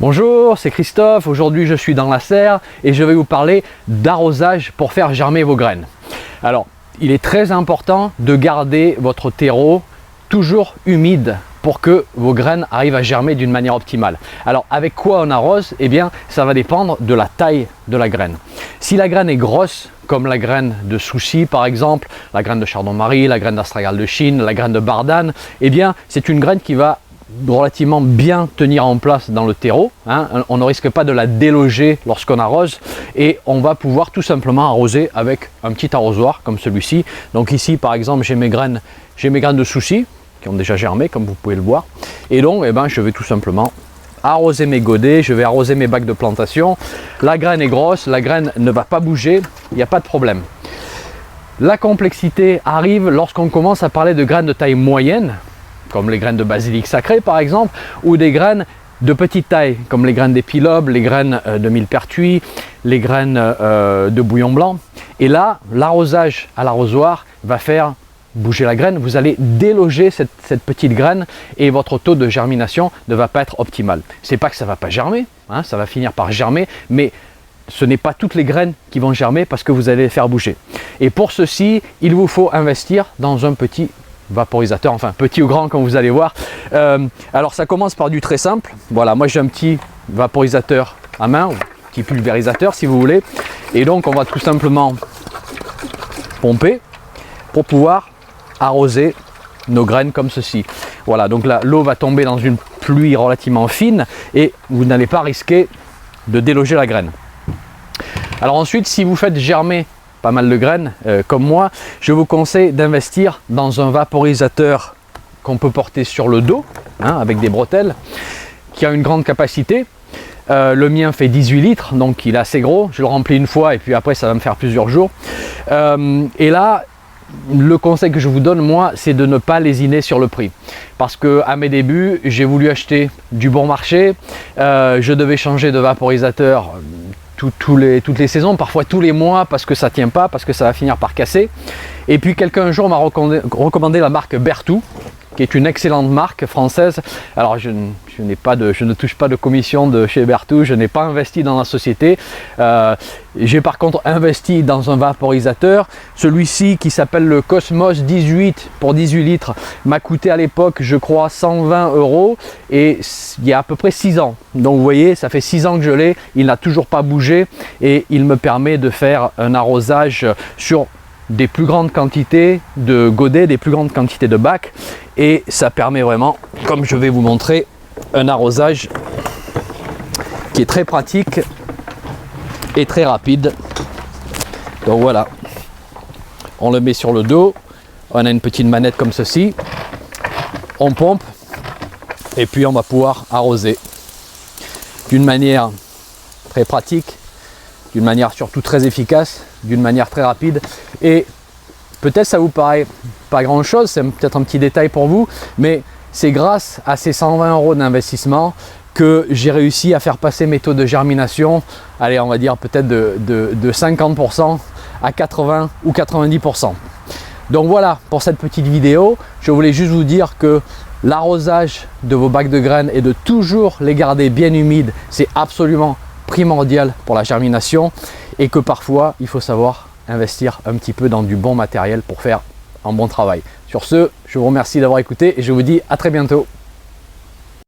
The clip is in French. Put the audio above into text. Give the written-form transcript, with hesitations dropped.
Bonjour, c'est Christophe. Aujourd'hui, je suis dans la serre et je vais vous parler d'arrosage pour faire germer vos graines. Alors, il est très important de garder votre terreau toujours humide pour que vos graines arrivent à germer d'une manière optimale. Alors, avec quoi on arrose? Eh bien, ça va dépendre de la taille de la graine. Si la graine est grosse, comme la graine de souci par exemple, la graine de chardon-marie, la graine d'astragale de Chine, la graine de bardane, eh bien, c'est une graine qui va relativement bien tenir en place dans le terreau, hein. On ne risque pas de la déloger lorsqu'on arrose et on va pouvoir tout simplement arroser avec un petit arrosoir comme celui-ci. Donc ici par exemple j'ai mes graines de souci qui ont déjà germé comme vous pouvez le voir, et donc je vais tout simplement arroser mes godets, je vais arroser mes bacs de plantation. La graine est grosse, la graine ne va pas bouger, il n'y a pas de problème. La complexité arrive lorsqu'on commence à parler de graines de taille moyenne, comme les graines de basilic sacré par exemple, ou des graines de petite taille, comme les graines d'épilobes, les graines de millepertuis, les graines de bouillon blanc. Et là, l'arrosage à l'arrosoir va faire bouger la graine. Vous allez déloger cette petite graine et votre taux de germination ne va pas être optimal. C'est pas que ça va pas germer, hein, ça va finir par germer, mais ce n'est pas toutes les graines qui vont germer parce que vous allez les faire bouger. Et pour ceci, il vous faut investir dans un petit vaporisateur, enfin petit ou grand comme vous allez voir. Alors ça commence par du très simple. Voilà, moi j'ai un petit vaporisateur à main, ou petit pulvérisateur si vous voulez. Et donc on va tout simplement pomper pour pouvoir arroser nos graines comme ceci. Voilà, donc là l'eau va tomber dans une pluie relativement fine et vous n'allez pas risquer de déloger la graine. Alors ensuite, si vous faites germer pas mal de graines comme moi, je vous conseille d'investir dans un vaporisateur qu'on peut porter sur le dos, hein, avec des bretelles, qui a une grande capacité. Le mien fait 18 litres, donc il est assez gros. Je le remplis une fois et puis après ça va me faire plusieurs jours. Et là, le conseil que je vous donne, moi, c'est de ne pas lésiner sur le prix. Parce que à mes débuts, j'ai voulu acheter du bon marché. Je devais changer de vaporisateur toutes les saisons, parfois tous les mois, parce que ça ne tient pas, parce que ça va finir par casser. Et puis quelqu'un un jour m'a recommandé la marque Berthoud, qui est une excellente marque française. Alors je ne touche pas de commission de chez Berthoud, je n'ai pas investi dans la société. J'ai par contre investi dans un vaporisateur. Celui-ci qui s'appelle le Cosmos 18 pour 18 litres m'a coûté à l'époque, je crois, 120 € et il y a à peu près 6 ans. Donc vous voyez, ça fait 6 ans que je l'ai, il n'a toujours pas bougé et il me permet de faire un arrosage sur des plus grandes quantités de godets, des plus grandes quantités de bacs, et ça permet vraiment, comme je vais vous montrer, un arrosage qui est très pratique et très rapide. Donc voilà, on le met sur le dos, on a une petite manette comme ceci, on pompe et puis on va pouvoir arroser d'une manière très pratique, d'une manière surtout très efficace, d'une manière très rapide. Et peut-être ça vous paraît pas grand chose, c'est peut-être un petit détail pour vous, mais c'est grâce à ces 120 € d'investissement que j'ai réussi à faire passer mes taux de germination, allez, on va dire peut-être de 50% à 80 ou 90%. Donc voilà pour cette petite vidéo. Je voulais juste vous dire que l'arrosage de vos bacs de graines et de toujours les garder bien humides, c'est absolument primordial pour la germination, et que parfois il faut savoir investir un petit peu dans du bon matériel pour faire un bon travail. Sur ce, je vous remercie d'avoir écouté et je vous dis à très bientôt.